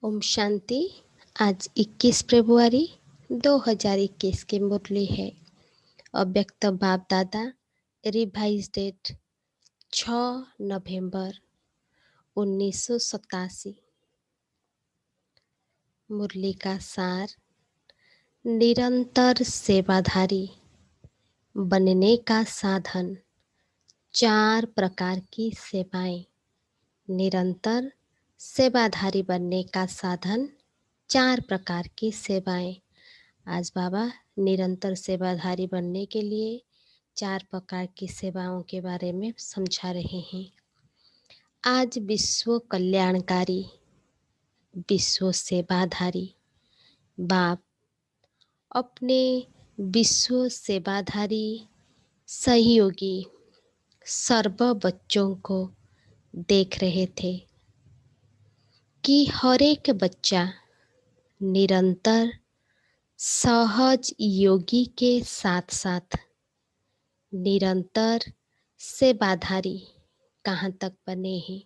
ओम शांति। आज 21 फरवरी 2021 की मुरली है। अव्यक्त बाप दादा रिवाइज डेट 6 नवंबर 1987। मुरली का सार, निरंतर सेवाधारी बनने का साधन 4 प्रकार की सेवाएं। निरंतर सेवाधारी बनने का साधन 4 प्रकार की सेवाएं। आज बाबा निरंतर सेवाधारी बनने के लिए 4 प्रकार की सेवाओं के बारे में समझा रहे हैं। आज विश्व कल्याणकारी, विश्व सेवाधारी बाप अपने विश्व सेवाधारी सहयोगी सर्व बच्चों को देख रहे थे कि हर एक बच्चा निरंतर सहज योगी के साथ साथ निरंतर सेवाधारी कहाँ तक बने हैं।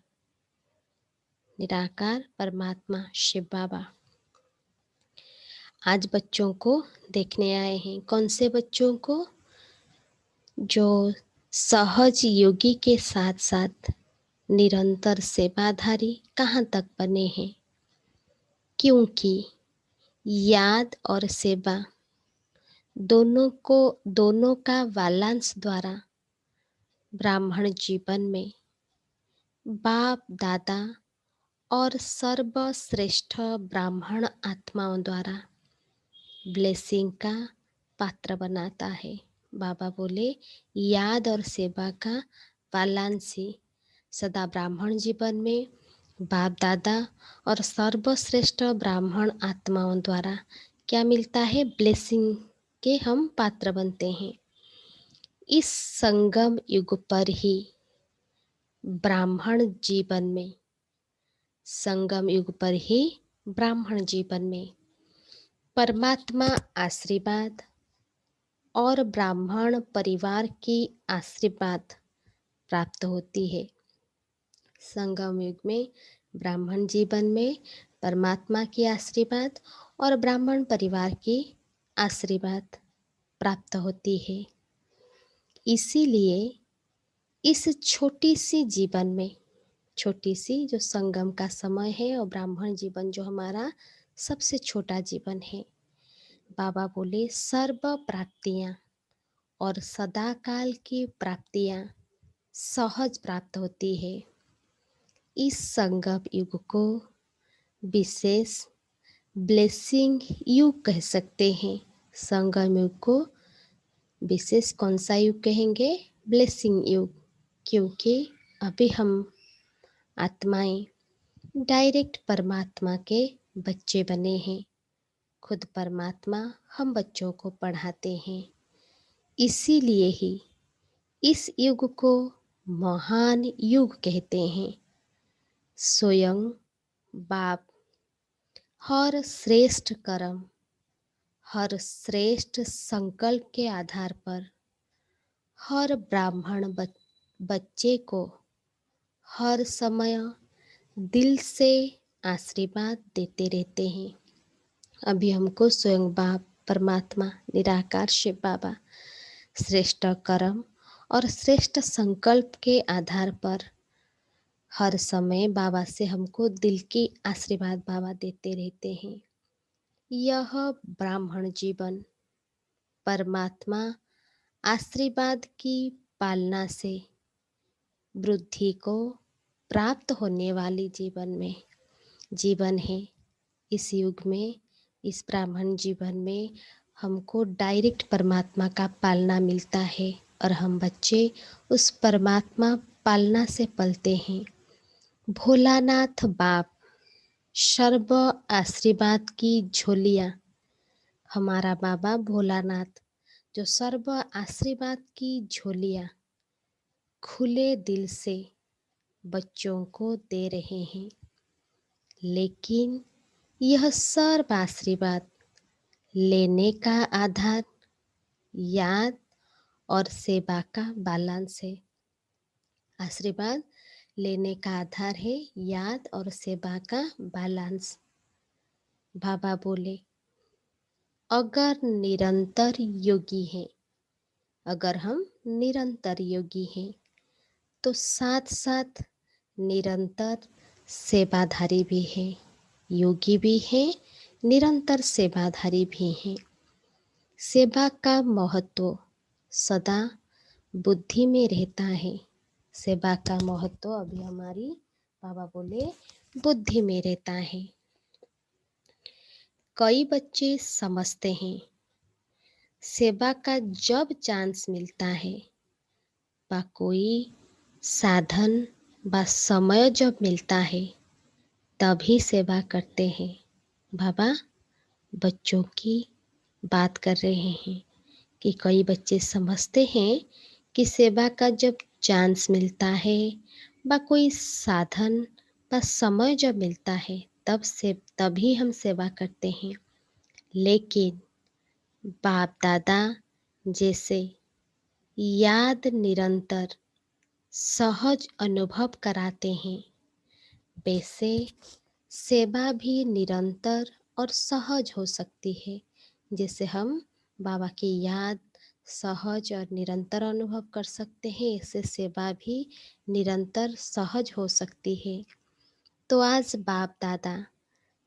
निराकार परमात्मा शिव बाबा आज बच्चों को देखने आए हैं। कौन से बच्चों को? जो सहज योगी के साथ साथ निरंतर सेवाधारी कहाँ तक बने हैं। क्योंकि याद और सेवा दोनों का वालांश द्वारा ब्राह्मण जीवन में बाप दादा और सर्वश्रेष्ठ ब्राह्मण आत्माओं द्वारा ब्लेसिंग का पात्र बनाता है। बाबा बोले याद और सेवा का वालांश ही सदा ब्राह्मण जीवन में बाप दादा और सर्वश्रेष्ठ ब्राह्मण आत्माओं द्वारा क्या मिलता है? ब्लेसिंग के हम पात्र बनते हैं। इस संगम युग पर ही ब्राह्मण जीवन में संगम युग पर ही ब्राह्मण जीवन में परमात्मा आशीर्वाद और ब्राह्मण परिवार की आशीर्वाद प्राप्त होती है। संगम युग में ब्राह्मण जीवन में परमात्मा की आशीर्वाद और ब्राह्मण परिवार की आशीर्वाद प्राप्त होती है। इसीलिए इस छोटी सी जीवन में, छोटी सी जो संगम का समय है और ब्राह्मण जीवन जो हमारा सबसे छोटा जीवन है, बाबा बोले सर्व प्राप्तियां और सदाकाल की प्राप्तियां सहज प्राप्त होती है। इस संगम युग को विशेष ब्लेसिंग युग कह सकते हैं। संगम युग को विशेष कौन सा युग कहेंगे? ब्लेसिंग युग। क्योंकि अभी हम आत्माएं डायरेक्ट परमात्मा के बच्चे बने हैं। खुद परमात्मा हम बच्चों को पढ़ाते हैं। इसीलिए ही इस युग को महान युग कहते हैं। स्वयं बाप हर श्रेष्ठ कर्म, हर श्रेष्ठ संकल्प के आधार पर हर ब्राह्मण बच्चे को हर समय दिल से आशीर्वाद देते रहते हैं। अभी हमको स्वयं बाप परमात्मा निराकार शिव बाबा श्रेष्ठ कर्म और श्रेष्ठ संकल्प के आधार पर हर समय बाबा से हमको दिल की आशीर्वाद बाबा देते रहते हैं। यह ब्राह्मण जीवन परमात्मा आशीर्वाद की पालना से वृद्धि को प्राप्त होने वाली जीवन है। इस युग में, इस ब्राह्मण जीवन में हमको डायरेक्ट परमात्मा का पालना मिलता है और हम बच्चे उस परमात्मा पालना से पलते हैं। भोलानाथ बाप सर्व आशीर्वाद की झोलियाँ, हमारा बाबा भोलानाथ जो सर्व आशीर्वाद की झोलियाँ खुले दिल से बच्चों को दे रहे हैं। लेकिन यह सर्व आशीर्वाद लेने का आधार याद और सेवा का बैलेंस है। आशीर्वाद लेने का आधार है याद और सेवा का बैलेंस। बाबा बोले, अगर निरंतर योगी हैं, अगर हम निरंतर योगी हैं तो साथ साथ निरंतर सेवाधारी भी हैं, योगी भी हैं, निरंतर सेवाधारी भी हैं। सेवा का महत्व सदा बुद्धि में रहता है। सेवा का महत्व अभी हमारी बाबा बोले बुद्धि में रहता है। कई बच्चे समझते हैं सेवा का जब चांस मिलता है बा कोई साधन बा समय जब मिलता है तभी सेवा करते हैं। बाबा बच्चों की बात कर रहे हैं कि कई बच्चे समझते हैं कि सेवा का जब चांस मिलता है बा कोई साधन बा समय जब मिलता है तभी हम सेवा करते हैं। लेकिन बाप दादा जैसे याद निरंतर सहज अनुभव कराते हैं, वैसे सेवा भी निरंतर और सहज हो सकती है। जैसे हम बाबा की याद सहज और निरंतर अनुभव कर सकते हैं, ऐसे सेवा भी निरंतर सहज हो सकती है। तो आज बाप दादा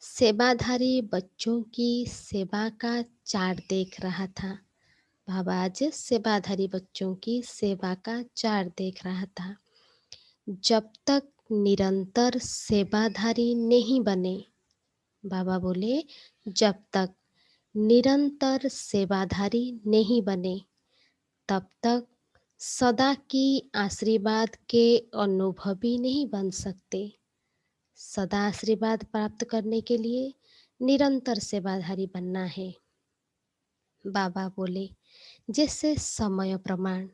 सेवाधारी बच्चों की सेवा का चार्ट देख रहा था। बाबा आज सेवाधारी बच्चों की सेवा का चार्ट देख रहा था। जब तक निरंतर सेवाधारी नहीं बने, बाबा बोले, जब तक निरंतर सेवाधारी नहीं बने तब तक सदा की आशीर्वाद के अनुभवी नहीं बन सकते। सदा आशीर्वाद प्राप्त करने के लिए निरंतर सेवाधारी बनना है। बाबा बोले, जैसे समय प्रमाण,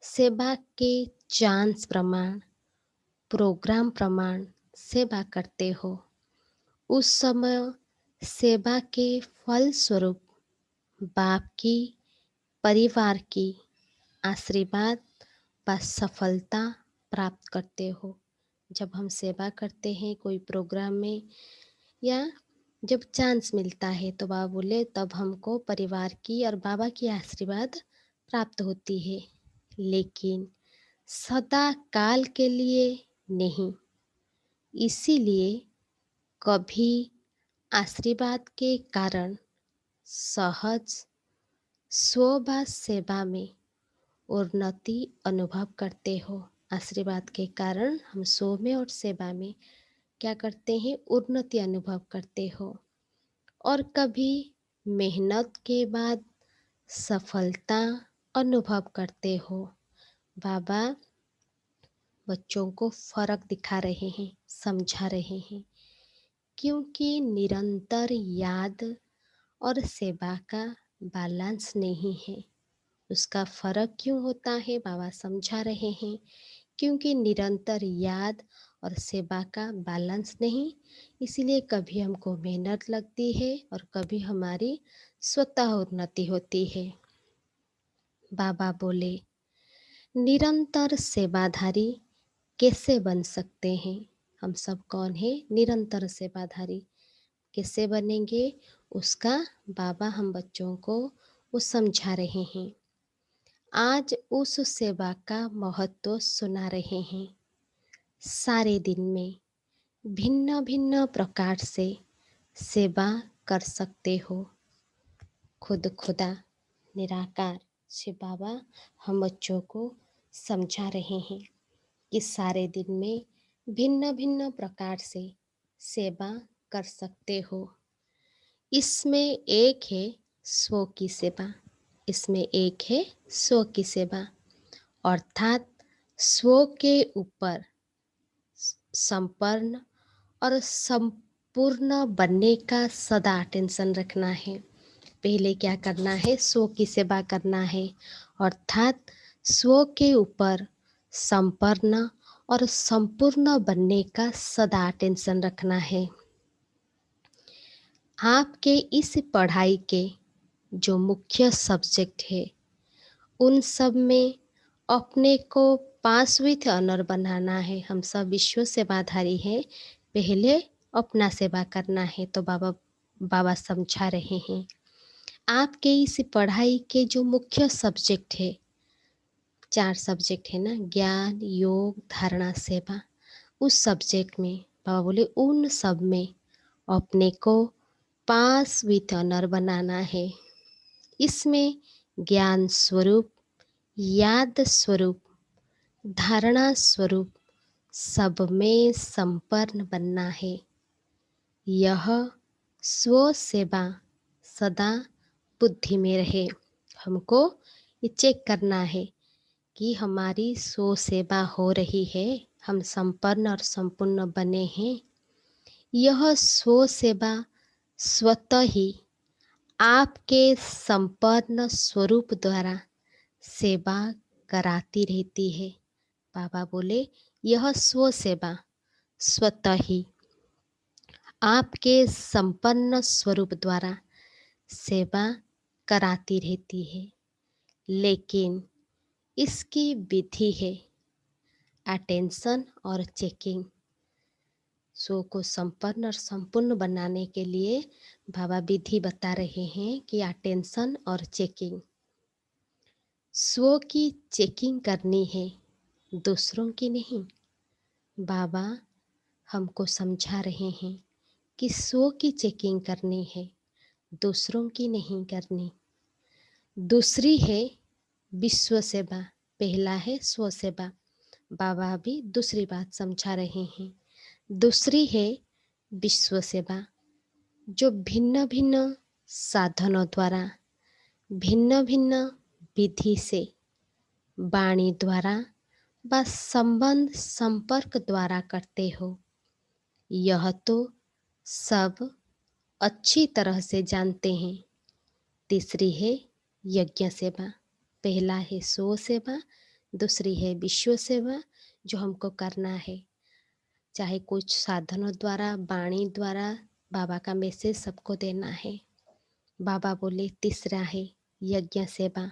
सेवा के चांस प्रमाण, प्रोग्राम प्रमाण सेवा करते हो, उस समय सेवा के फल स्वरूप बाप की, परिवार की आशीर्वाद व सफलता प्राप्त करते हो। जब हम सेवा करते हैं कोई प्रोग्राम में या जब चांस मिलता है तो बाबा बोले तब हमको परिवार की और बाबा की आशीर्वाद प्राप्त होती है, लेकिन सदा काल के लिए नहीं। इसीलिए कभी आशीर्वाद के कारण सहज स्व सेवा में उन्नति अनुभव करते हो। आशीर्वाद के कारण हम स्व में और सेवा में क्या करते हैं, उन्नति अनुभव करते हो। और कभी मेहनत के बाद सफलता अनुभव करते हो। बाबा बच्चों को फर्क दिखा रहे हैं, समझा रहे हैं, क्योंकि निरंतर याद और सेवा का बैलेंस नहीं है। उसका फर्क क्यों होता है बाबा समझा रहे हैं, क्योंकि निरंतर याद और सेवा का बैलेंस नहीं, इसीलिए कभी हमको मेहनत लगती है और कभी हमारी स्वतः उन्नति होती है। बाबा बोले, निरंतर सेवाधारी कैसे बन सकते हैं? हम सब कौन है निरंतर सेवाधारी? कैसे बनेंगे उसका बाबा हम बच्चों को वो समझा रहे हैं। आज उस सेवा का महत्व सुना रहे हैं। सारे दिन में भिन्न भिन्न प्रकार से सेवा कर सकते हो। खुद खुदा निराकार शिव बाबा हम बच्चों को समझा रहे हैं कि सारे दिन में भिन्न भिन्न प्रकार से सेवा कर सकते हो। इसमें एक है स्व की सेवा, इसमें एक है स्व की सेवा, अर्थात स्व के ऊपर संपन्न और संपूर्ण बनने का सदा टेंशन रखना है। पहले क्या करना है, स्व की सेवा करना है, अर्थात स्व के ऊपर संपन्न और संपूर्ण बनने का सदा टेंशन रखना है। आपके इस पढ़ाई के जो मुख्य सब्जेक्ट है उन सब में अपने को पास विथ ऑनर बनाना है। हम सब विश्व सेवाधारी हैं, पहले अपना सेवा करना है। तो बाबा बाबा समझा रहे हैं। आपके इस पढ़ाई के जो मुख्य सब्जेक्ट है, 4 सब्जेक्ट है ना, ज्ञान, योग, धारणा, सेवा, उस सब्जेक्ट में बाबा बोले उन सब में अपने को पास विथ ऑनर बनाना है। इसमें ज्ञान स्वरूप, याद स्वरूप, धारणा स्वरूप सब में संपन्न बनना है। यह स्व सेवा सदा बुद्धि में रहे। हमको ये चेक करना है कि हमारी स्व सेवा हो रही है, हम संपन्न और संपूर्ण बने हैं। यह स्व सेवा स्वतः ही आपके संपन्न स्वरूप द्वारा सेवा कराती रहती है। बाबा बोले यह स्व सेवा स्वतः ही आपके संपन्न स्वरूप द्वारा सेवा कराती रहती है, लेकिन इसकी विधि है अटेंशन और चेकिंग। स्व को संपन्न और संपूर्ण बनाने के लिए बाबा विधि बता रहे हैं कि अटेंशन और चेकिंग। स्व की चेकिंग करनी है, दूसरों की नहीं। बाबा हमको समझा रहे हैं कि स्व की चेकिंग करनी है, दूसरों की नहीं करनी। दूसरी है विश्व सेवा, पहला है स्व सेवा। बाबा भी दूसरी बात समझा रहे हैं। दूसरी है विश्व सेवा, जो भिन्न भिन्न साधनों द्वारा, भिन्न भिन्न विधि से, वाणी द्वारा व संबंध संपर्क द्वारा करते हो। यह तो सब अच्छी तरह से जानते हैं। तीसरी है यज्ञ सेवा, पहला है स्व सेवा, दूसरी है विश्व सेवा, जो हमको करना है, चाहे कुछ साधनों द्वारा, वाणी द्वारा बाबा का मैसेज सबको देना है। बाबा बोले तीसरा है यज्ञ सेवा,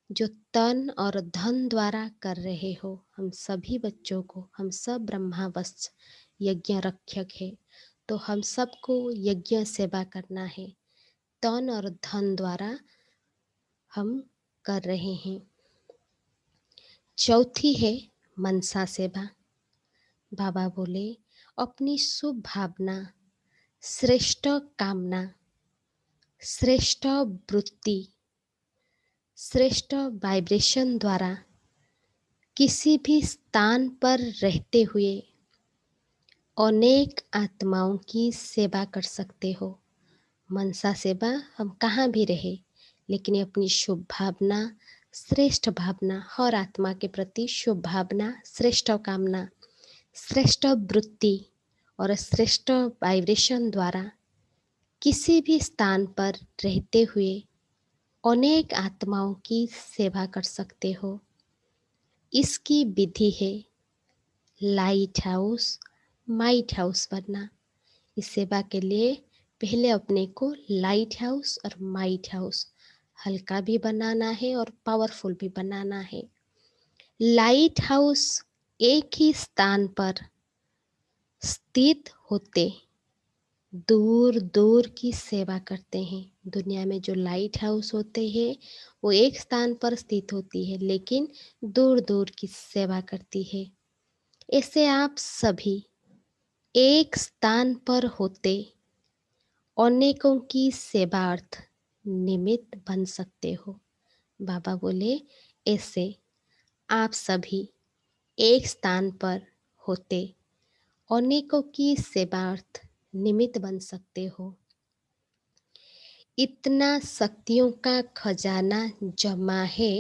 जो तन और धन द्वारा कर रहे हो। हम सभी बच्चों को, हम सब ब्रह्मावश्य यज्ञ रक्षक है, तो हम सबको यज्ञ सेवा करना है। तन और धन द्वारा हम कर रहे हैं। चौथी है मनसा सेवा। बाबा बोले अपनी शुभ भावना, श्रेष्ठ कामना, श्रेष्ठ वृत्ति, श्रेष्ठ वाइब्रेशन द्वारा किसी भी स्थान पर रहते हुए अनेक आत्माओं की सेवा कर सकते हो। मनसा सेवा हम कहाँ भी रहे, लेकिन अपनी शुभ भावना, श्रेष्ठ भावना, हर आत्मा के प्रति शुभ भावना, श्रेष्ठ कामना, श्रेष्ठ वृत्ति और श्रेष्ठ वाइब्रेशन द्वारा किसी भी स्थान पर रहते हुए अनेक आत्माओं की सेवा कर सकते हो। इसकी विधि है लाइट हाउस, माइट हाउस बनना। इस सेवा के लिए पहले अपने को लाइट हाउस और माइट हाउस हल्का भी बनाना है और पावरफुल भी बनाना है। लाइट हाउस एक ही स्थान पर स्थित होते दूर दूर की सेवा करते हैं। दुनिया में जो लाइट हाउस होते हैं वो एक स्थान पर स्थित होती है, लेकिन दूर दूर की सेवा करती है। ऐसे आप सभी एक स्थान पर होते अनेकों की सेवार्थ निमित्त बन सकते हो। बाबा बोले ऐसे आप सभी एक स्थान पर होते अनेकों की सेवार्थ निमित्त बन सकते हो। इतना शक्तियों का खजाना जमा है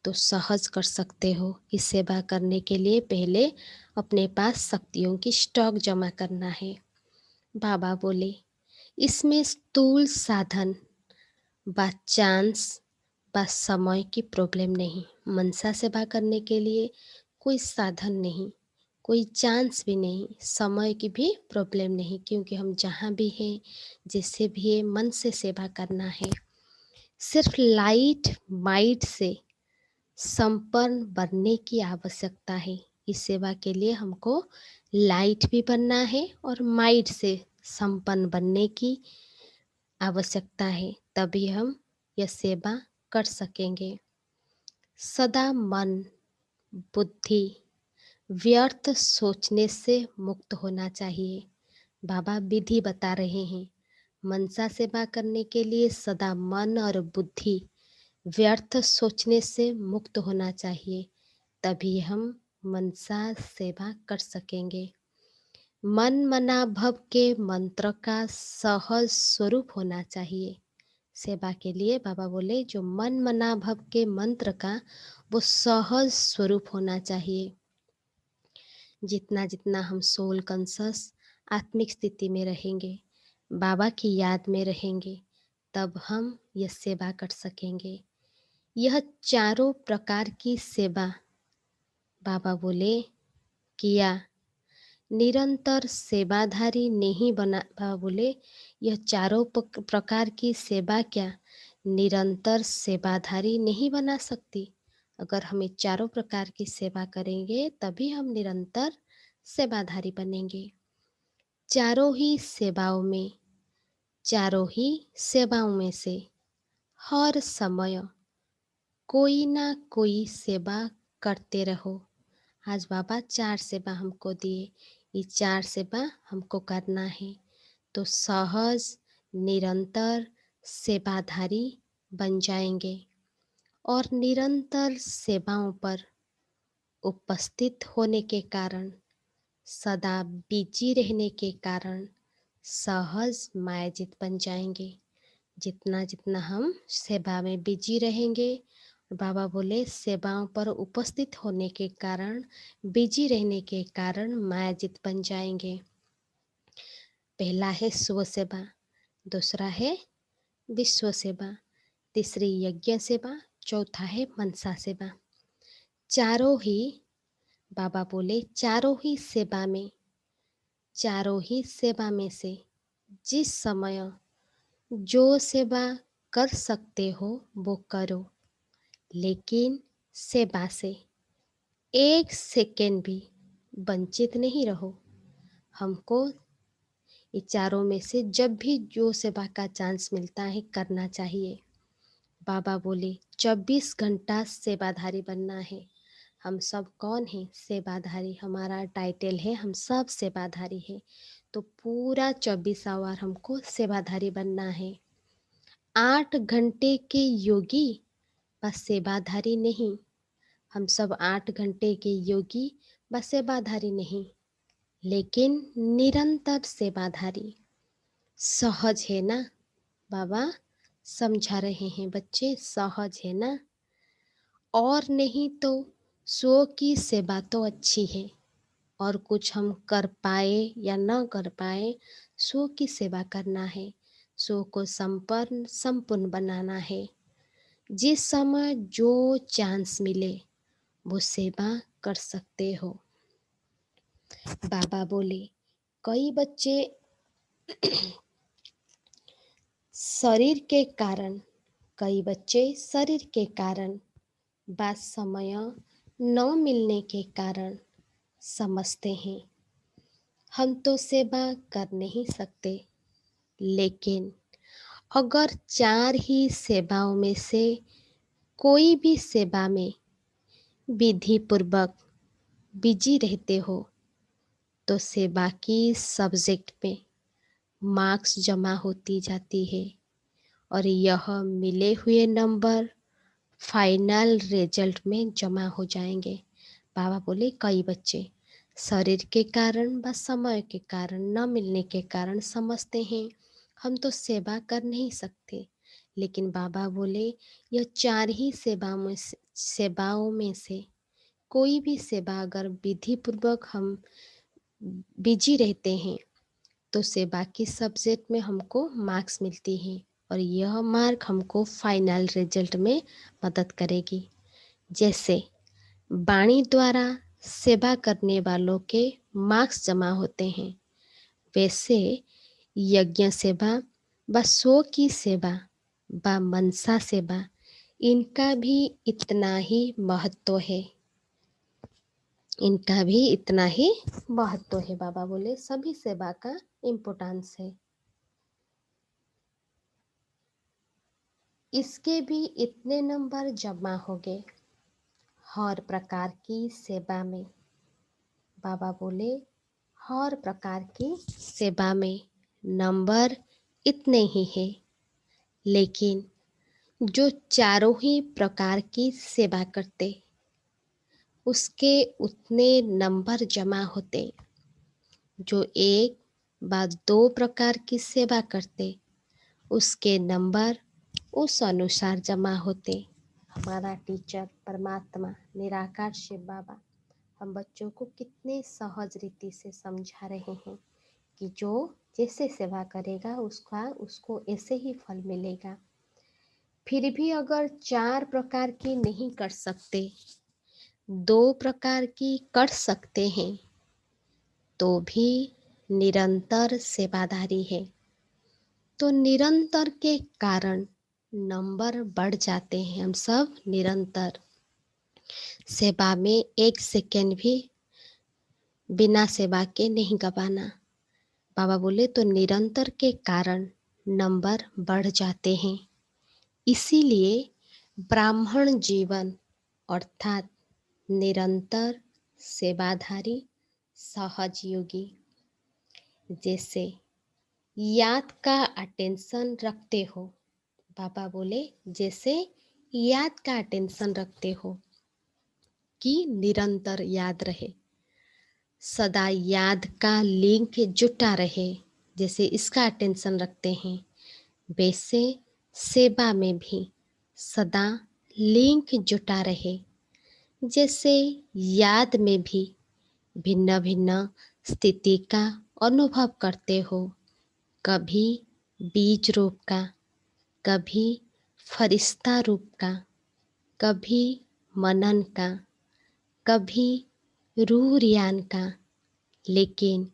तो सहज कर सकते हो। इस सेवा करने के लिए पहले अपने पास शक्तियों की स्टॉक जमा करना है। बाबा बोले इसमें स्थूल साधन व चांस व समय की प्रॉब्लम नहीं। मनसा सेवा करने के लिए कोई साधन नहीं, कोई चांस भी नहीं, समय की भी प्रॉब्लम नहीं, क्योंकि हम जहाँ भी हैं, जैसे भी है, मन से सेवा करना है। सिर्फ लाइट माइट से संपन्न बनने की आवश्यकता है। इस सेवा के लिए हमको लाइट भी बनना है और माइट से संपन्न बनने की आवश्यकता है, तभी हम यह सेवा कर सकेंगे। सदा मन, बुद्धि व्यर्थ सोचने से मुक्त होना चाहिए। बाबा विधि बता रहे हैं। मनसा सेवा करने के लिए सदा मन और बुद्धि व्यर्थ सोचने से मुक्त होना चाहिए, तभी हम मनसा सेवा कर सकेंगे। मन मना भव के मंत्र का सहज स्वरूप होना चाहिए। सेवा के लिए बाबा बोले जो मन मना भव के मंत्र का वो सहज स्वरूप होना चाहिए। जितना जितना हम सोल कॉन्शस आत्मिक स्थिति में रहेंगे, बाबा की याद में रहेंगे, तब हम यह सेवा कर सकेंगे। यह चारों प्रकार की सेवा बाबा बोले किया, निरंतर सेवाधारी नहीं बना। बाबा बोले यह चारों प्रकार की सेवा क्या निरंतर सेवाधारी नहीं बना सकती। अगर हमें चारों प्रकार की सेवा करेंगे तभी हम निरंतर सेवाधारी बनेंगे। चारों ही सेवाओं में से हर समय कोई ना कोई सेवा करते रहो। आज बाबा 4 सेवा हमको दिए, ये 4 सेवा हमको करना है, तो सहज निरंतर सेवाधारी बन जाएंगे। और निरंतर सेवाओं पर उपस्थित होने के कारण, सदा बिजी रहने के कारण सहज मायाजित बन जाएंगे। जितना जितना हम सेवा में बिजी रहेंगे, बाबा बोले सेवाओं पर उपस्थित होने के कारण, बिजी रहने के कारण मायाजित बन जाएंगे। पहला है स्व सेवा, दूसरा है विश्व सेवा, तीसरी यज्ञ सेवा, चौथा है मनसा सेवा। चारों ही बाबा बोले चारों ही सेवा में से जिस समय जो सेवा कर सकते हो वो करो, लेकिन सेवा से एक सेकेंड भी वंचित नहीं रहो। हमको ये चारों में से जब भी जो सेवा का चांस मिलता है करना चाहिए। बाबा बोले 24 घंटा सेवाधारी बनना है। हम सब कौन हैं? सेवाधारी, हमारा टाइटल है, हम सब सेवाधारी हैं। तो पूरा 24 आवर हमको सेवाधारी बनना है। 8 घंटे के योगी बस सेवाधारी नहीं। हम सब 8 घंटे के योगी बस सेवाधारी नहीं, लेकिन निरंतर सेवाधारी। सहज है ना? बाबा समझा रहे हैं बच्चे, सहज है ना? और नहीं तो सो की सेवा तो अच्छी है, और कुछ हम कर पाए या न कर पाए, सो की सेवा करना है। सो को संपूर्ण बनाना है। जिस समय जो चांस मिले वो सेवा कर सकते हो। बाबा बोले कई बच्चे शरीर के कारण बात समय न मिलने के कारण समझते हैं हम तो सेवा कर नहीं सकते। लेकिन अगर 4 ही सेवाओं में से कोई भी सेवा में विधि पूर्वक बिजी रहते हो तो सेवा की सब्जेक्ट में मार्क्स जमा होती जाती है, और यह मिले हुए नंबर फाइनल रिजल्ट में जमा हो जाएंगे। बाबा बोले कई बच्चे शरीर के कारण व समय के कारण न मिलने के कारण समझते हैं हम तो सेवा कर नहीं सकते। लेकिन बाबा बोले यह 4 ही सेवाओं में से कोई भी सेवा अगर विधि पूर्वक हम बिजी रहते हैं तो सेवा की सब्जेक्ट में हमको मार्क्स मिलती हैं, और यह मार्क हमको फाइनल रिजल्ट में मदद करेगी। जैसे वाणी द्वारा सेवा करने वालों के मार्क्स जमा होते हैं, वैसे यज्ञ सेवा व सो की सेवा व मनसा सेवा, इनका भी इतना ही महत्व है। बाबा बोले सभी सेवा का इम्पोर्टेंस है। इसके भी इतने नंबर जमा हो गए हर प्रकार की सेवा में। बाबा बोले हर प्रकार की सेवा में नंबर इतने ही है, लेकिन जो चारों ही प्रकार की सेवा करते उसके उतने नंबर जमा होते। जो एक व दो प्रकार की सेवा करते उसके नंबर उस अनुसार जमा होते। हमारा टीचर परमात्मा निराकार शिव बाबा हम बच्चों को कितने सहज रीति से समझा रहे हैं कि जो जैसे सेवा करेगा उसको ऐसे ही फल मिलेगा। फिर भी अगर चार प्रकार की नहीं कर सकते, दो प्रकार की कर सकते हैं, तो भी निरंतर सेवाधारी है। तो निरंतर के कारण नंबर बढ़ जाते हैं। हम सब निरंतर सेवा में एक सेकेंड भी बिना सेवा के नहीं गवाना। बाबा बोले तो निरंतर के कारण नंबर बढ़ जाते हैं। इसीलिए ब्राह्मण जीवन अर्थात निरंतर सेवाधारी सहज योगी जैसे याद का अटेंशन रखते हो। बाबा बोले जैसे याद का अटेंशन रखते हो कि निरंतर याद रहे, सदा याद का लिंक जुटा रहे, जैसे इसका अटेंशन रखते हैं वैसे सेवा में भी सदा लिंक जुटा रहे। जैसे याद में भी भिन्न भिन्न स्थिति का अनुभव करते हो, कभी बीज रूप का, कभी फरिश्ता रूप का, कभी मनन का, कभी रूह रियान का, लेकिन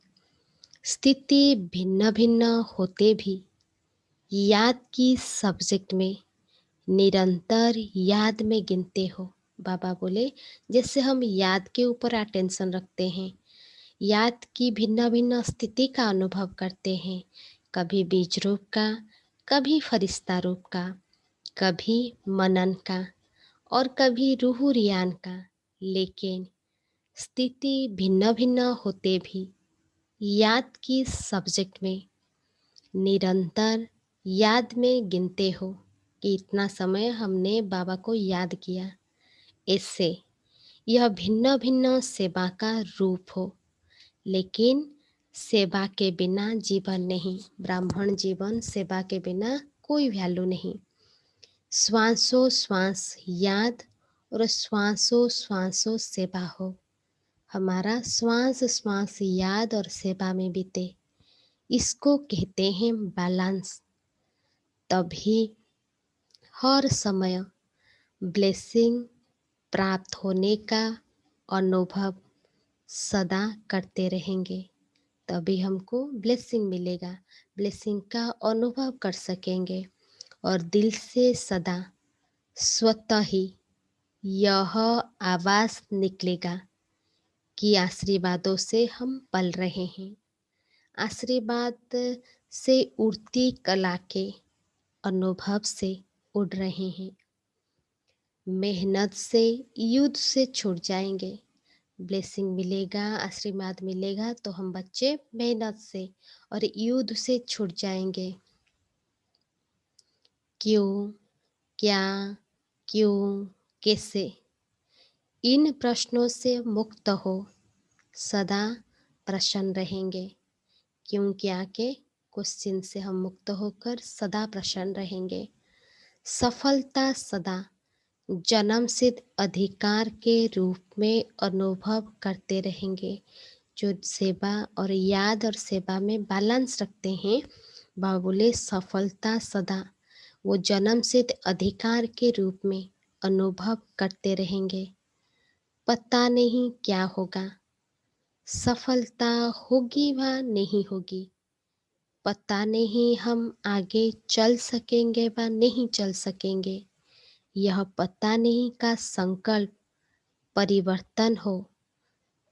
स्थिति भिन्न भिन्न होते भी याद की सब्जेक्ट में निरंतर याद में गिनते हो। बाबा बोले जैसे हम याद के ऊपर अटेंशन रखते हैं, याद की भिन्न भिन्न स्थिति का अनुभव करते हैं, कभी बीज रूप का, कभी फरिश्ता रूप का, कभी मनन का और कभी रूह रियान का, लेकिन स्थिति भिन्न भिन्न होते भी याद की सब्जेक्ट में निरंतर याद में गिनते हो कि इतना समय हमने बाबा को याद किया। इससे यह भिन्न भिन्न सेवा का रूप हो, लेकिन सेवा के बिना जीवन नहीं। ब्राह्मण जीवन सेवा के बिना कोई वैल्यू नहीं। श्वासों श्वास याद और श्वासों श्वासों सेवा हो। हमारा श्वास श्वास याद और सेवा में बीते, इसको कहते हैं बैलेंस। तभी हर समय ब्लेसिंग प्राप्त होने का अनुभव सदा करते रहेंगे, तभी हमको ब्लेसिंग मिलेगा, ब्लेसिंग का अनुभव कर सकेंगे और दिल से सदा स्वतः ही यह आवाज़ निकलेगा कि आशीर्वादों से हम पल रहे हैं। आशीर्वाद से उड़ती कला के अनुभव से उड़ रहे हैं। मेहनत से युद्ध से छूट जाएंगे। ब्लेसिंग मिलेगा, आशीर्वाद मिलेगा तो हम बच्चे मेहनत से और युद्ध से छूट जाएंगे। क्यों, क्या, क्यों, कैसे, इन प्रश्नों से मुक्त हो सदा प्रसन्न रहेंगे। क्यों क्या के क्वेश्चन से हम मुक्त होकर सदा प्रसन्न रहेंगे। सफलता सदा जन्म सिद्ध अधिकार के रूप में अनुभव करते रहेंगे। जो सेवा और याद और सेवा में बैलेंस रखते हैं, बाबा बोले सफलता सदा वो जन्म सिद्ध अधिकार के रूप में अनुभव करते रहेंगे। पता नहीं क्या होगा, सफलता होगी व नहीं होगी, पता नहीं हम आगे चल सकेंगे व नहीं चल सकेंगे। यह पता नहीं का संकल्प परिवर्तन हो,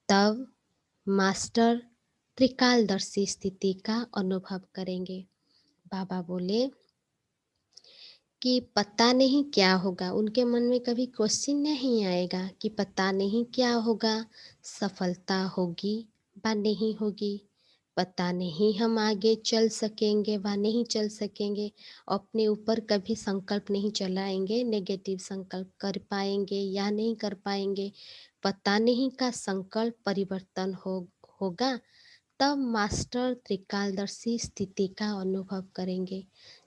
तब मास्टर त्रिकालदर्शी स्थिति का अनुभव करेंगे। बाबा बोले कि पता नहीं क्या होगा, उनके मन में कभी क्वेश्चन नहीं आएगा कि पता नहीं क्या होगा, सफलता होगी व नहीं होगी, पता नहीं हम आगे चल सकेंगे व नहीं चल सकेंगे। अपने ऊपर कभी संकल्प नहीं चलाएंगे, नेगेटिव संकल्प कर पाएंगे या नहीं कर पाएंगे, पता नहीं का संकल्प परिवर्तन होगा। तब मास्टर त्रिकालदर्शी स्थिति का अनुभव करेंगे।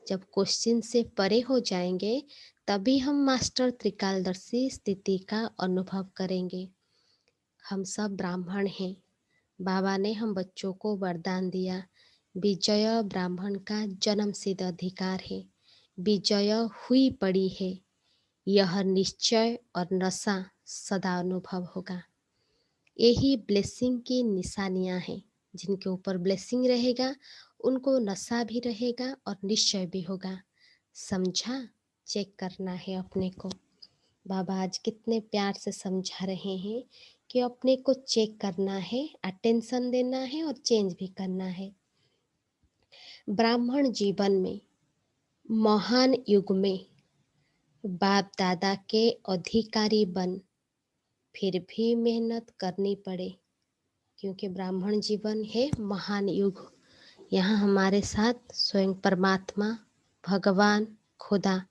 जब क्वेश्चन से परे हो जाएंगे, तभी हम मास्टर त्रिकालदर्शी स्थिति का अनुभव करेंगे। हम सब ब्राह्मण हैं। बाबा ने हम बच्चों को वरदान दिया, विजय ब्राह्मण का जन्म सिद्ध अधिकार है, विजय हुई पड़ी है, यह निश्चय और नशा सदा अनुभव होगा। यही ब्लेसिंग की निशानियां हैं। जिनके ऊपर ब्लेसिंग रहेगा उनको नशा भी रहेगा और निश्चय भी होगा। समझा? चेक करना है अपने को। बाबा आज कितने प्यार से समझा रहे हैं कि अपने को चेक करना है, अटेंशन देना है और चेंज भी करना है। ब्राह्मण जीवन में महान युग में बाप दादा के अधिकारी बन फिर भी मेहनत करनी पड़े, क्योंकि ब्राह्मण जीवन है महान युग। यहाँ हमारे साथ स्वयं परमात्मा भगवान खुदा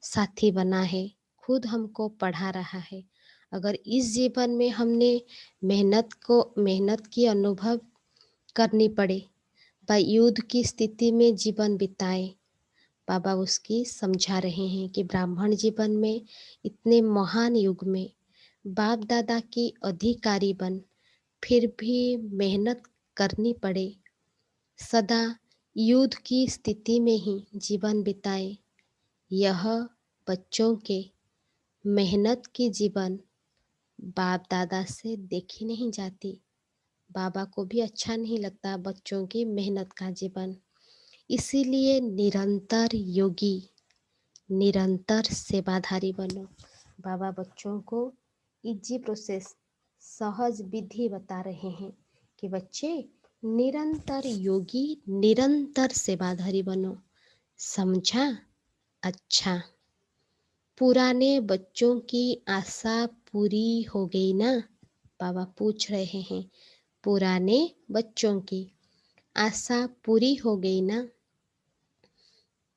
साथी बना है, खुद हमको पढ़ा रहा है। अगर इस जीवन में हमने मेहनत की अनुभव करनी पड़े व युद्ध की स्थिति में जीवन बिताए, बाबा उसकी समझा रहे हैं कि ब्राह्मण जीवन में इतने महान युग में बाप दादा की अधिकारी बन फिर भी मेहनत करनी पड़े, सदा युद्ध की स्थिति में ही जीवन बिताए। यह बच्चों के मेहनत की जीवन बाप दादा से देखी नहीं जाती। बाबा को भी अच्छा नहीं लगता बच्चों की मेहनत का जीवन। इसीलिए निरंतर योगी, निरंतर सेवाधारी बनो। बाबा बच्चों को इजी प्रोसेस, सहज विधि बता रहे हैं कि बच्चे निरंतर योगी, निरंतर सेवाधारी बनो। समझा? अच्छा। पुराने बच्चों की आशा पूरी हो गई ना? बाबा पूछ रहे हैं, पुराने बच्चों की आशा पूरी हो गई ना?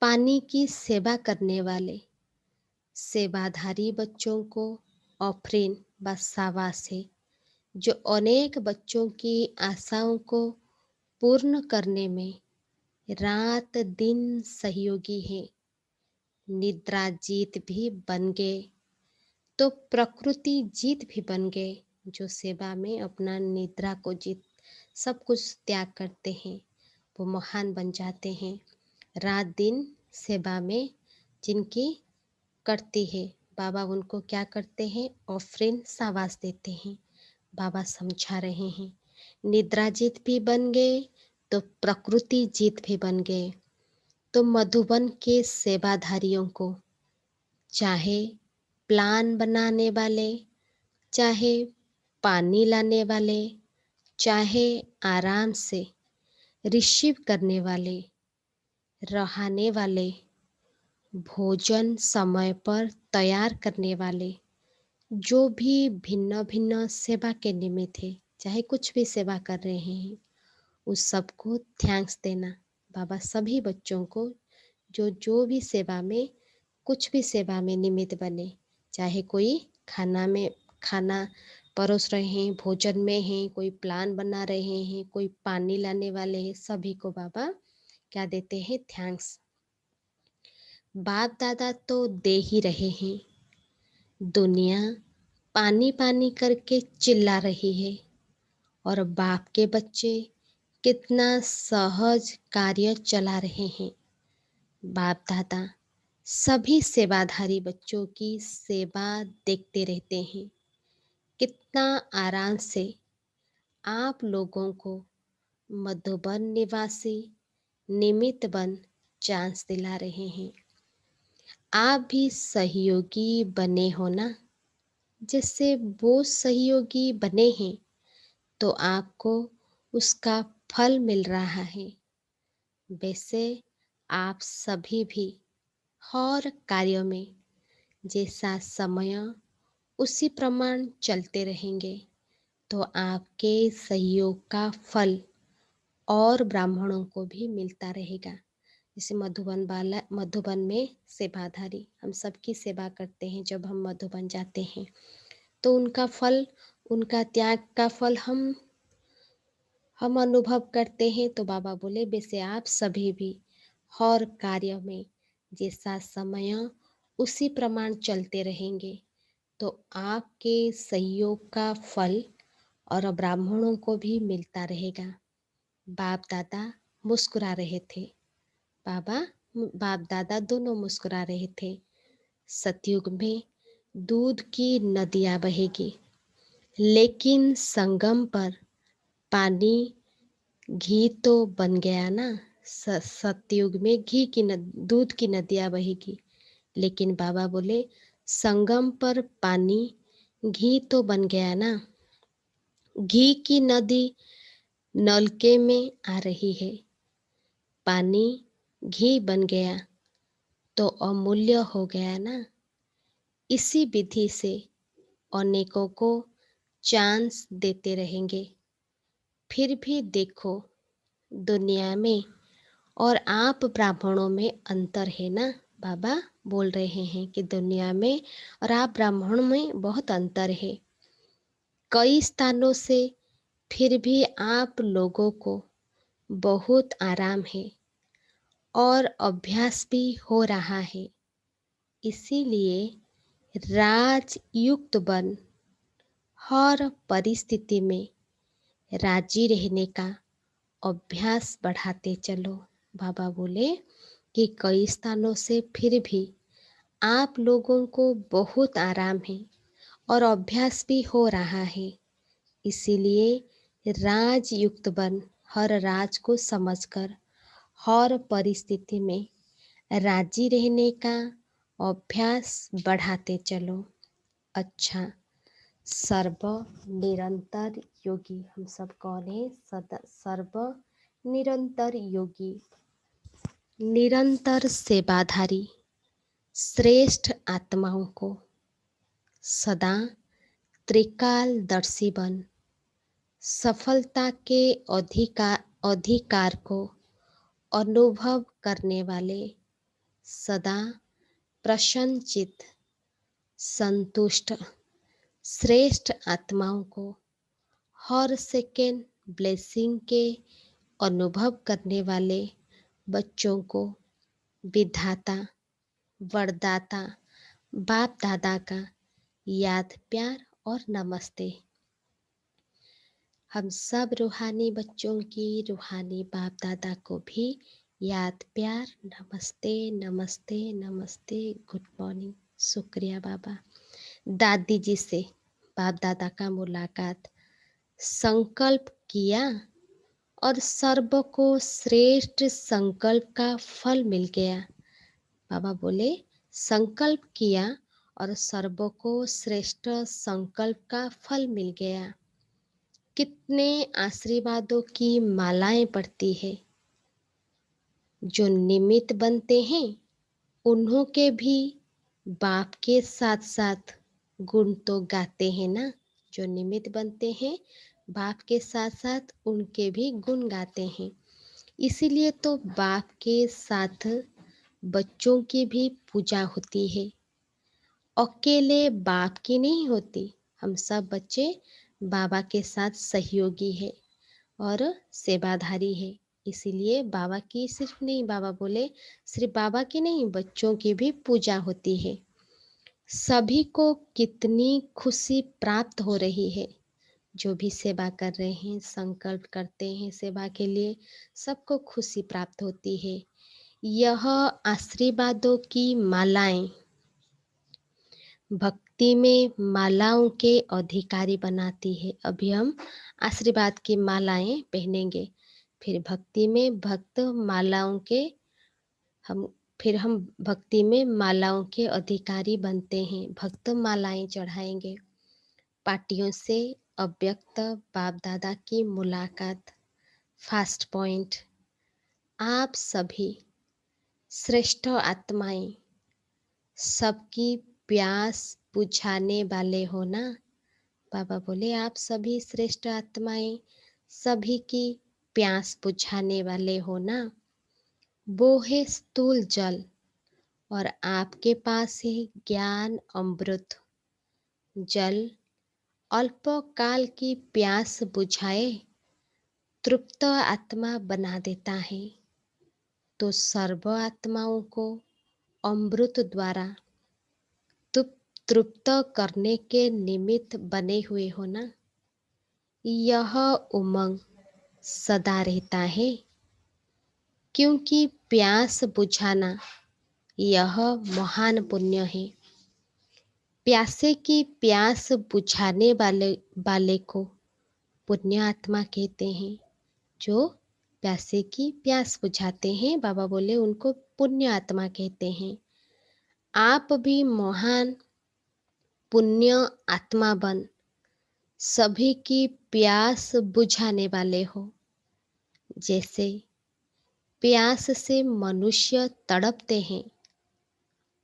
पानी की सेवा करने वाले सेवाधारी बच्चों को ऑफरिन व शाबाश, जो अनेक बच्चों की आशाओं को पूर्ण करने में रात दिन सहयोगी हैं। निद्रा जीत भी बन गए तो प्रकृति जीत भी बन गए। जो सेवा में अपना निद्रा को जीत सब कुछ त्याग करते हैं, वो महान बन जाते हैं। रात दिन सेवा में जिनकी करती है, बाबा उनको क्या करते हैं? ऑफरिन शाबाश देते हैं। बाबा समझा रहे हैं, निद्रा जीत भी बन गए तो प्रकृति जीत भी बन गए। तो मधुबन के सेवाधारियों को, चाहे प्लान बनाने वाले, चाहे पानी लाने वाले, चाहे आराम से रिसीव करने वाले, रहने वाले, भोजन समय पर तैयार करने वाले, जो भी भिन्न भिन्न सेवा के निमित्त है, चाहे कुछ भी सेवा कर रहे हैं, उस सबको थैंक्स देना। बाबा सभी बच्चों को जो जो भी सेवा में, कुछ भी सेवा में निमित्त बने, चाहे कोई खाना परोस रहे हैं, भोजन में हैं, कोई प्लान बना रहे हैं, कोई पानी लाने वाले हैं, सभी को बाबा क्या देते हैं? थैंक्स। बाप दादा तो दे ही रहे हैं, दुनिया पानी पानी करके चिल्ला रही है और बाप के बच्चे कितना सहज कार्य चला रहे हैं। बाप दादा सभी सेवाधारी बच्चों की सेवा देखते रहते हैं। कितना आराम से आप लोगों को मधुबन निवासी निमित्त बन चांस दिला रहे हैं। आप भी सहयोगी बने हो ना? जैसे वो सहयोगी बने हैं तो आपको उसका फल मिल रहा है। वैसे आप सभी भी हर कार्य में जैसा समय उसी प्रमाण चलते रहेंगे तो आपके सहयोग का फल और ब्राह्मणों को भी मिलता रहेगा। जैसे मधुबन में सेवाधारी हम सबकी सेवा करते हैं। जब हम मधुबन जाते हैं तो उनका फल, उनका त्याग का फल हम अनुभव करते हैं। तो बाबा बोले वैसे आप सभी भी हर कार्य में जैसा समय उसी प्रमाण चलते रहेंगे तो आपके सहयोग का फल और ब्राह्मणों को भी मिलता रहेगा। बाप दादा मुस्कुरा रहे थे। बाप दादा दोनों मुस्कुरा रहे थे। सतयुग में दूध की नदियाँ बहेगी, लेकिन संगम पर पानी घी तो बन गया ना। सतयुग में दूध की नदियाँ बहेगी, लेकिन बाबा बोले संगम पर पानी घी तो बन गया ना। घी की नदी नलके में आ रही है, पानी घी बन गया तो अमूल्य हो गया ना। इसी विधि से अनेकों को चांस देते रहेंगे। फिर भी देखो दुनिया में और आप ब्राह्मणों में अंतर है ना। बाबा बोल रहे हैं कि दुनिया में और आप ब्राह्मणों में बहुत अंतर है। कई स्थानों से फिर भी आप लोगों को बहुत आराम है और अभ्यास भी हो रहा है। इसीलिए राजयुक्त बन हर परिस्थिति में राजी रहने का अभ्यास बढ़ाते चलो। बाबा बोले कि कई स्थानों से फिर भी आप लोगों को बहुत आराम है और अभ्यास भी हो रहा है। इसीलिए राजयुक्त बन हर राज को समझकर हर परिस्थिति में राजी रहने का अभ्यास बढ़ाते चलो। अच्छा, सर्व निरंतर योगी हम सब कौन है? सर्व निरंतर योगी, निरंतर सेवाधारी श्रेष्ठ आत्माओं को सदा त्रिकालदर्शी बन सफलता के अधिकार को अनुभव करने वाले सदा प्रसन्नचित्त संतुष्ट श्रेष्ठ आत्माओं को हर सेकेंड ब्लेसिंग के अनुभव करने वाले बच्चों को विधाता वरदाता बाप दादा का याद प्यार और नमस्ते। हम सब रूहानी बच्चों की रूहानी बाप दादा को भी याद प्यार नमस्ते नमस्ते नमस्ते, गुड मॉर्निंग। शुक्रिया बाबा। दादी जी से बाप दादा का मुलाकात, संकल्प किया और सर्व को श्रेष्ठ संकल्प का फल मिल गया। बाबा बोले संकल्प किया और सर्व को श्रेष्ठ संकल्प का फल मिल गया। कितने आशीर्वादों की मालाएं पड़ती है। जो निमित्त बनते हैं उन्हों के भी बाप के साथ साथ गुण तो गाते हैं ना। जो निमित्त बनते हैं बाप के साथ साथ उनके भी गुण गाते हैं। इसीलिए तो बाप के साथ बच्चों की भी पूजा होती है। अकेले बाप की नहीं होती। हम सब बच्चे बाबा के साथ सहयोगी है और सेवाधारी है। इसीलिए बाबा की सिर्फ नहीं, बाबा बोले सिर्फ बाबा की नहीं, बच्चों की भी पूजा होती है। सभी को कितनी खुशी प्राप्त हो रही है। जो भी सेवा कर रहे हैं, संकल्प करते हैं सेवा के लिए, सबको खुशी प्राप्त होती है। यह आशीर्वादों की मालाएं भक्ति में मालाओं के अधिकारी बनाती है। अभी हम आशीर्वाद की मालाएं पहनेंगे, फिर भक्ति में हम भक्ति में मालाओं के अधिकारी बनते हैं। भक्त मालाएं चढ़ाएंगे। पार्टियों से अव्यक्त बाप दादा की मुलाकात। फास्ट पॉइंट, आप सभी श्रेष्ठ आत्माएं सबकी प्यास बुझाने वाले हो ना। बाबा बोले आप सभी श्रेष्ठ आत्माएं सभी की प्यास बुझाने वाले हो ना। वो है स्थूल जल और आपके पास है ज्ञान अमृत जल। अल्पकाल की प्यास बुझाए तृप्त आत्मा बना देता है, तो सर्व आत्माओं को अमृत द्वारा तृप्त करने के निमित्त बने हुए हो ना। यह उमंग सदा रहता है, क्योंकि प्यास बुझाना यह महान पुण्य है। प्यासे की प्यास बुझाने वाले को पुण्य आत्मा कहते हैं। जो प्यासे की प्यास बुझाते हैं, बाबा बोले उनको पुण्य आत्मा कहते हैं। आप भी महान पुण्य आत्मा बन सभी की प्यास बुझाने वाले हो। जैसे प्यास से मनुष्य तड़पते हैं,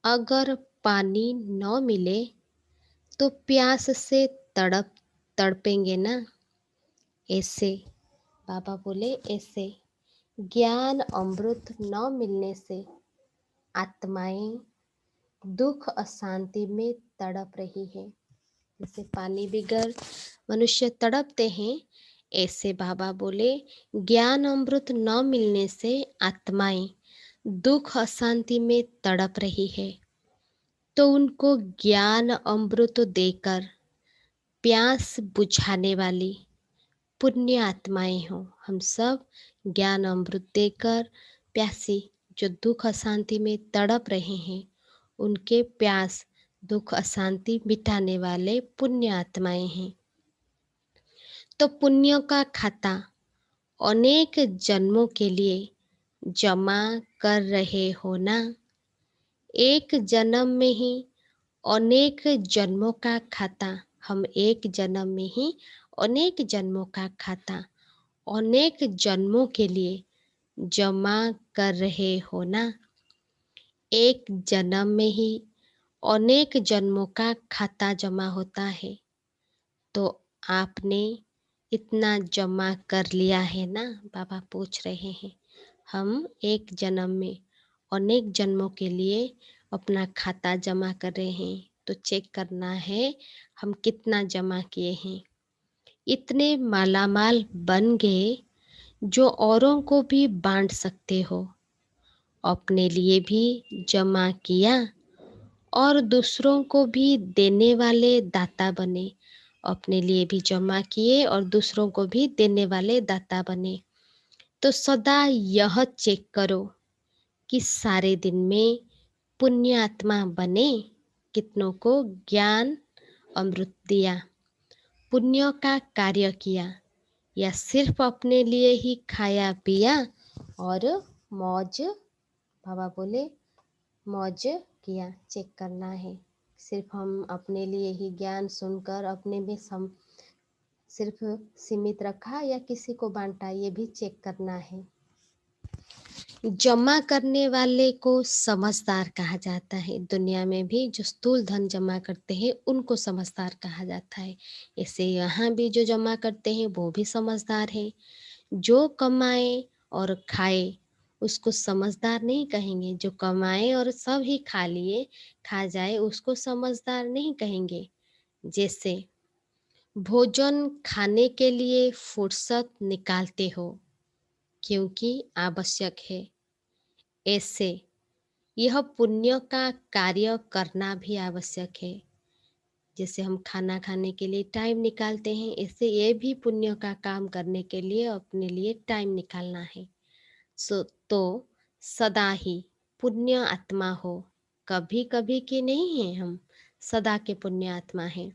अगर पानी न मिले तो प्यास से तड़पेंगे ना। ऐसे बाबा बोले ऐसे ज्ञान अमृत न मिलने से आत्माएं दुख अशांति में तड़प रही है। जैसे पानी बगैर मनुष्य तड़पते हैं, ऐसे बाबा बोले ज्ञान अमृत न मिलने से आत्माएं दुख अशांति में तड़प रही है, तो उनको ज्ञान अमृत देकर प्यास बुझाने वाली पुण्य आत्माएं हो। हम सब ज्ञान अमृत देकर प्यासी जो दुख अशांति में तड़प रहे हैं, उनके प्यास दुख अशांति मिटाने वाले पुण्य आत्माएं हैं। तो पुण्य का खाता अनेक जन्मों के लिए जमा कर रहे हो ना। एक जन्म में ही अनेक जन्मों का खाता, हम एक जन्म में ही अनेक जन्मों का खाता अनेक जन्मों के लिए जमा कर रहे हो ना। एक जन्म में ही अनेक जन्मों का खाता जमा होता है, तो आपने इतना जमा कर लिया है ना। बाबा पूछ रहे हैं, हम एक जन्म में अनेक जन्मों के लिए अपना खाता जमा कर रहे हैं, तो चेक करना है हम कितना जमा किए हैं। इतने मालामाल बन गए जो औरों को भी बांट सकते हो। अपने लिए भी जमा किया और दूसरों को भी देने वाले दाता बने। अपने लिए भी जमा किए और दूसरों को भी देने वाले दाता बने। तो सदा यह चेक करो कि सारे दिन में पुण्य आत्मा बने, कितनों को ज्ञान अमृत दिया, पुण्य का कार्य किया, या सिर्फ अपने लिए ही खाया पिया और मौज। बाबा बोले मौज किया। चेक करना है, सिर्फ हम अपने लिए ही ज्ञान सुनकर अपने में सिर्फ सीमित रखा या किसी को बांटा, ये भी चेक करना है। जमा करने वाले को समझदार कहा जाता है। दुनिया में भी जो स्थूल धन जमा करते हैं उनको समझदार कहा जाता है। ऐसे यहाँ भी जो जमा करते हैं वो भी समझदार है। जो कमाए और खाए उसको समझदार नहीं कहेंगे। जो कमाए और सब ही खा जाए उसको समझदार नहीं कहेंगे। जैसे भोजन खाने के लिए फुर्सत निकालते हो क्योंकि आवश्यक है, ऐसे यह पुण्य का कार्य करना भी आवश्यक है। जैसे हम खाना खाने के लिए टाइम निकालते हैं, ऐसे ये भी पुण्य का काम करने के लिए अपने लिए टाइम निकालना है। तो सदा ही पुण्य आत्मा हो, कभी कभी की नहीं है, हम सदा के पुण्य आत्मा हैं।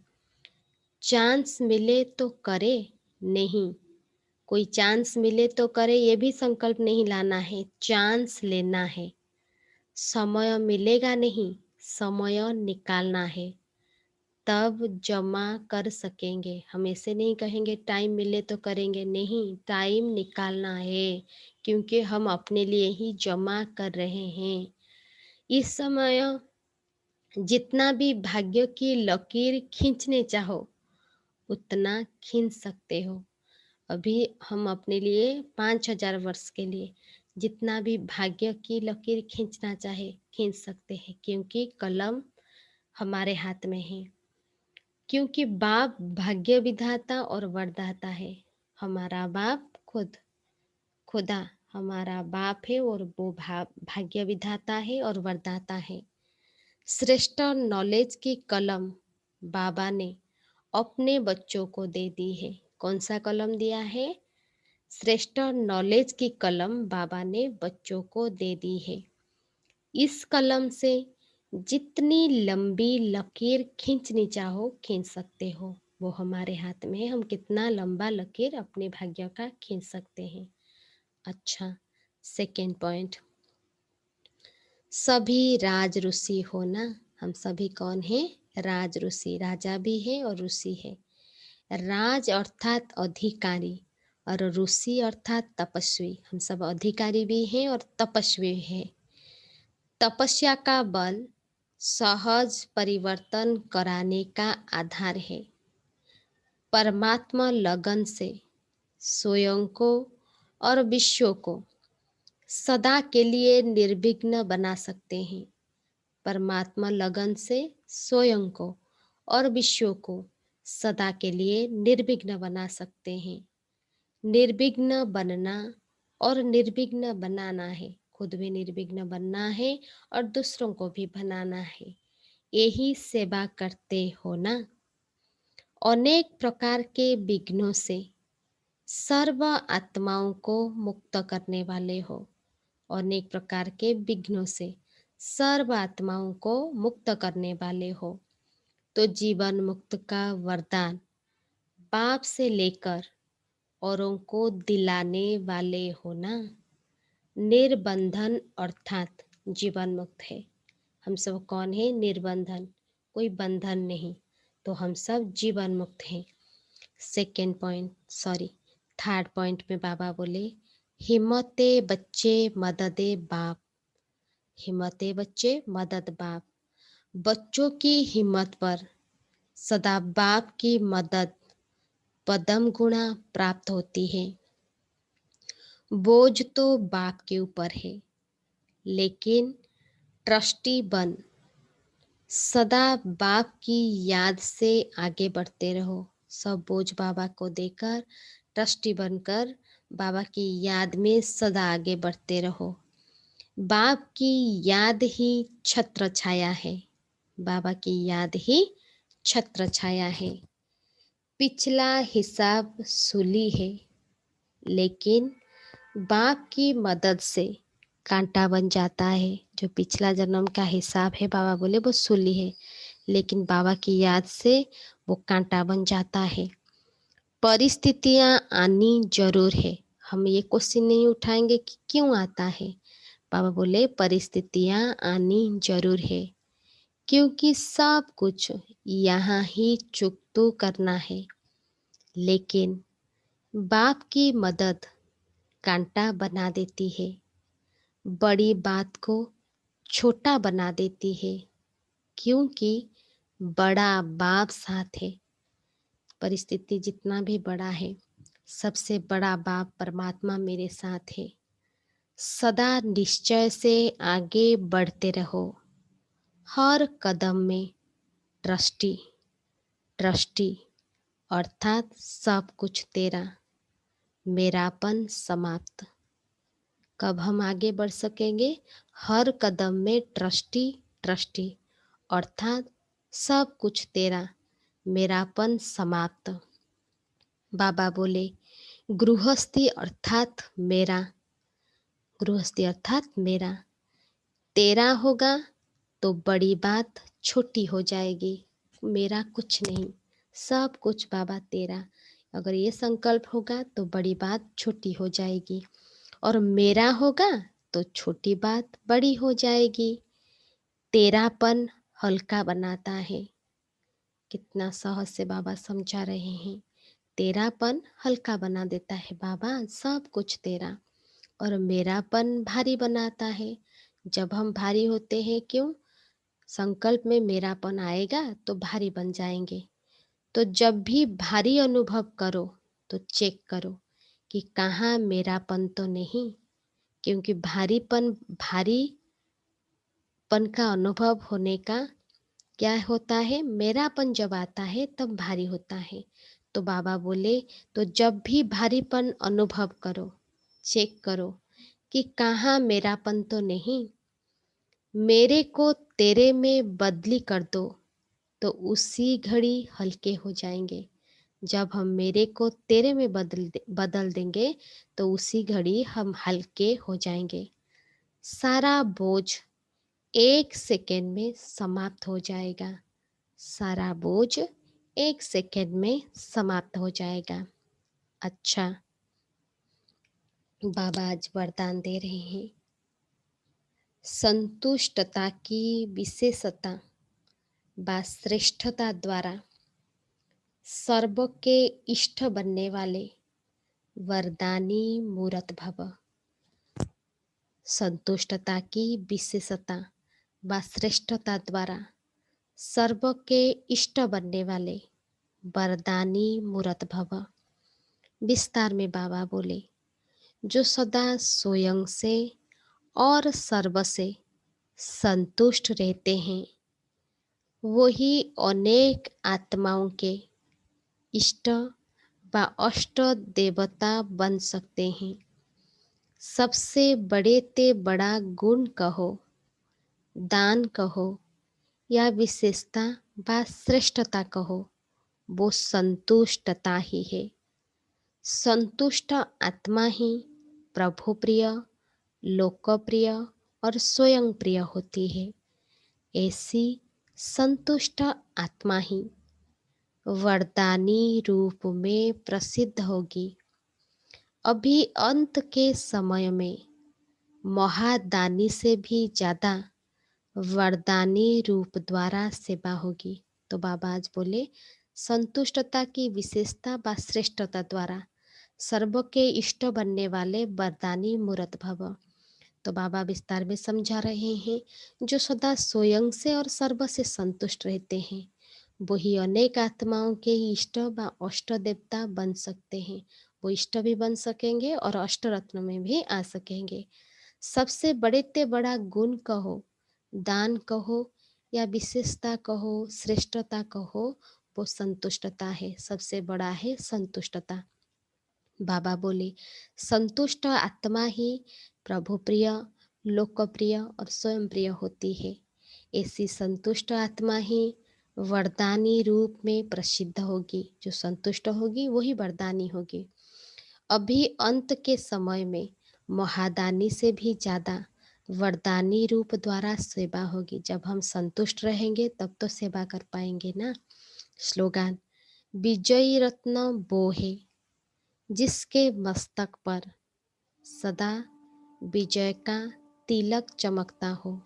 चांस मिले तो करे, नहीं कोई चांस मिले तो करे ये भी संकल्प नहीं लाना है, चांस लेना है। समय मिलेगा नहीं, समय निकालना है, तब जमा कर सकेंगे। हम ऐसे नहीं कहेंगे टाइम मिले तो करेंगे, नहीं, टाइम निकालना है, क्योंकि हम अपने लिए ही जमा कर रहे हैं। इस समय जितना भी भाग्य की लकीर खींचने चाहो उतना खींच सकते हो। अभी हम अपने लिए 5,000 वर्ष के लिए जितना भी भाग्य की लकीर खींचना चाहे खींच सकते हैं, क्योंकि कलम हमारे हाथ में है। क्योंकि बाप भाग्य विधाता और वरदाता है। हमारा बाप खुदा हमारा बाप है, और वो भाग्य विधाता है और वरदाता है। श्रेष्ठ नॉलेज की कलम बाबा ने अपने बच्चों को दे दी है। कौन सा कलम दिया है? श्रेष्ठ नॉलेज की कलम बाबा ने बच्चों को दे दी है। इस कलम से जितनी लंबी लकीर खींचनी चाहो खींच सकते हो। वो हमारे हाथ में है, हम कितना लंबा लकीर अपने भाग्य का खींच सकते हैं। अच्छा, सेकेंड पॉइंट, सभी राज ऋषि हो ना। हम सभी कौन हैं? राज ऋषि। राजा भी है और ऋषि है। राज अर्थात अधिकारी और ऋषि अर्थात तपस्वी। हम सब अधिकारी भी हैं और तपस्वी हैं। तपस्या का बल सहज परिवर्तन कराने का आधार है। परमात्मा लगन से स्वयं को और विश्व को सदा के लिए निर्विघ्न बना सकते हैं। परमात्मा लगन से स्वयं को और विश्व को सदा के लिए निर्विघ्न बना सकते हैं। निर्विघ्न बनना और निर्विघ्न बनाना है। खुद भी निर्विघ्न बनना है और दूसरों को भी बनाना है। यही सेवा करते हो ना। अनेक प्रकार के विघ्नों से सर्व आत्माओं को मुक्त करने वाले हो। अनेक प्रकार के विघ्नों से सर्व आत्माओं को मुक्त करने वाले हो। तो जीवन मुक्त का वरदान बाप से लेकर औरों को दिलाने वाले हो ना। निर्बंधन अर्थात जीवन मुक्त है। हम सब कौन है? निर्बंधन, कोई बंधन नहीं। तो हम सब जीवन मुक्त हैं। Second point, sorry, third point में बाबा बोले, हिम्मते बच्चे मददे बाप। हिम्मते बच्चे मदद बाप। बच्चों की हिम्मत पर सदा बाप की मदद पदम गुणा प्राप्त होती है। बोझ तो बाप के ऊपर है, लेकिन ट्रस्टी बन सदा बाप की याद से आगे बढ़ते रहो। सब बोझ बाबा को देकर ट्रस्टी बनकर बाबा की याद में सदा आगे बढ़ते रहो। बाप की याद ही छत्र छाया है। बाबा की याद ही छत्र छाया है। पिछला हिसाब सूली है, लेकिन बाप की मदद से कांटा बन जाता है। जो पिछला जन्म का हिसाब है बाबा बोले वो सूली है, लेकिन बाबा की याद से वो कांटा बन जाता है। परिस्थितियां आनी जरूर है। हम ये क्वेश्चन नहीं उठाएंगे कि क्यों आता है। बाबा बोले परिस्थितियां आनी जरूर है, क्योंकि सब कुछ यहाँ ही चुकतू करना है। लेकिन बाप की मदद कांटा बना देती है, बड़ी बात को छोटा बना देती है, क्योंकि बड़ा बाप साथ है। परिस्थिति जितना भी बड़ा है, सबसे बड़ा बाप परमात्मा मेरे साथ है। सदा निश्चय से आगे बढ़ते रहो। हर कदम में ट्रस्टी ट्रस्टी अर्थात सब कुछ तेरा, मेरापन समाप्त। कब हम आगे बढ़ सकेंगे? हर कदम में ट्रस्टी ट्रस्टी अर्थात सब कुछ तेरा, मेरापन समाप्त। बाबा बोले गृहस्थी अर्थात मेरा, गृहस्थी अर्थात मेरा। तेरा होगा तो बड़ी बात छोटी हो जाएगी। मेरा कुछ नहीं, सब कुछ बाबा तेरा। अगर ये संकल्प होगा तो बड़ी बात छोटी हो जाएगी, और मेरा होगा तो छोटी बात बड़ी हो जाएगी। तेरापन हल्का बनाता है। कितना सहज से बाबा समझा रहे हैं। तेरापन हल्का बना देता है बाबा, सब कुछ तेरा। और मेरापन भारी बनाता है। जब हम भारी होते हैं, क्यों? संकल्प में मेरापन आएगा तो भारी बन जाएंगे। तो जब भी भारी अनुभव करो तो चेक करो कि कहाँ मेरापन तो नहीं, क्योंकि भारीपन का अनुभव होने का क्या होता है, मेरापन जब आता है तब भारी होता है। तो बाबा बोले तो जब भी भारीपन अनुभव करो, चेक करो कि कहाँ मेरापन तो नहीं, मेरे को तेरे में बदली कर दो, तो उसी घड़ी हल्के हो जाएंगे। जब हम मेरे को तेरे में बदल देंगे तो उसी घड़ी हम हल्के हो जाएंगे। सारा बोझ एक सेकेंड में समाप्त हो जाएगा। सारा बोझ एक सेकेंड में समाप्त हो जाएगा। अच्छा, बाबा आज वरदान दे रहे हैं, संतुष्टता की विशेषता व श्रेष्ठता द्वारा सर्व के इष्ट बनने वाले वरदानी मूरत भव। संतुष्टता की विशेषता व श्रेष्ठता द्वारा सर्व के इष्ट बनने वाले वरदानी मूरत भव। विस्तार में बाबा बोले, जो सदा स्वयं से और सर्व से संतुष्ट रहते हैं, वही अनेक आत्माओं के इष्ट व अष्ट देवता बन सकते हैं। सबसे बड़े ते बड़ा गुण कहो, दान कहो या विशेषता व श्रेष्ठता कहो, वो संतुष्टता ही है। संतुष्ट आत्मा ही प्रभु प्रिय, लोकप्रिय और स्वयं प्रिय होती है। ऐसी संतुष्ट आत्मा ही वरदानी रूप में प्रसिद्ध होगी। अभी अंत के समय में महादानी से भी ज़्यादा वरदानी रूप द्वारा सेवा होगी। तो बाबा आज बोले, संतुष्टता की विशेषता व श्रेष्ठता द्वारा सर्व के इष्ट बनने वाले वरदानी मूरत भव। तो बाबा विस्तार में समझा रहे हैं, जो सदा स्वयं से और सर्व से संतुष्ट रहते हैं, वही अनेक आत्माओं के इष्ट व अष्ट देवता बन सकते हैं। वो इष्ट भी बन सकेंगे और अष्ट रत्न में भी आ सकेंगे। सबसे बड़े ते बड़ा गुण कहो, दान कहो या विशेषता कहो, श्रेष्ठता कहो, वो संतुष्टता है। सबसे बड़ा है संतुष्टता। बाबा बोले, संतुष्ट आत्मा ही प्रभु प्रिय, लोकप्रिय और स्वयं प्रिय होती है। ऐसी संतुष्ट आत्मा ही वरदानी रूप में प्रसिद्ध होगी। जो संतुष्ट होगी वही वरदानी होगी। अभी अंत के समय में महादानी से भी ज़्यादा वरदानी रूप द्वारा सेवा होगी। जब हम संतुष्ट रहेंगे तब तो सेवा कर पाएंगे ना। स्लोगन, विजयी रत्न वो है जिसके मस्तक पर सदा विजय का तिलक चमकता हो।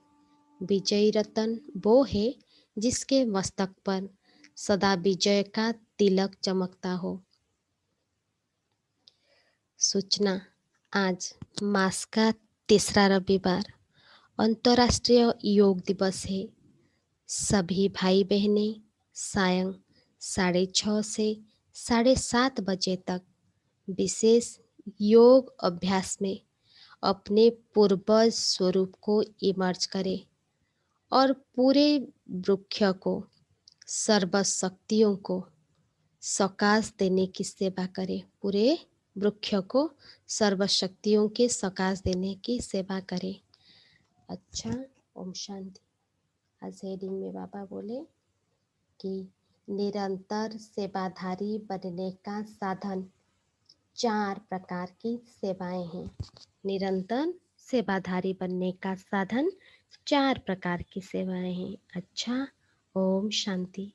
विजयी रतन वो है जिसके मस्तक पर सदा विजय का तिलक चमकता हो। सूचना, आज मास का तीसरा रविवार अंतर्राष्ट्रीय योग दिवस है। सभी भाई बहनें सायं 6:30 से 7:30 बजे तक विशेष योग अभ्यास में अपने पूर्वज स्वरूप को इमर्ज करें और पूरे वृक्ष को, सर्वशक्तियों को सकाश देने की सेवा करें। पूरे वृक्ष को सर्वशक्तियों के सकाश देने की सेवा करें। अच्छा, ओम शांति। आज हेडिंग में बाबा बोले कि निरंतर सेवाधारी बनने का साधन 4 प्रकार की सेवाएं हैं। निरंतर सेवाधारी बनने का साधन 4 प्रकार की सेवाएं हैं। अच्छा, ओम शांति।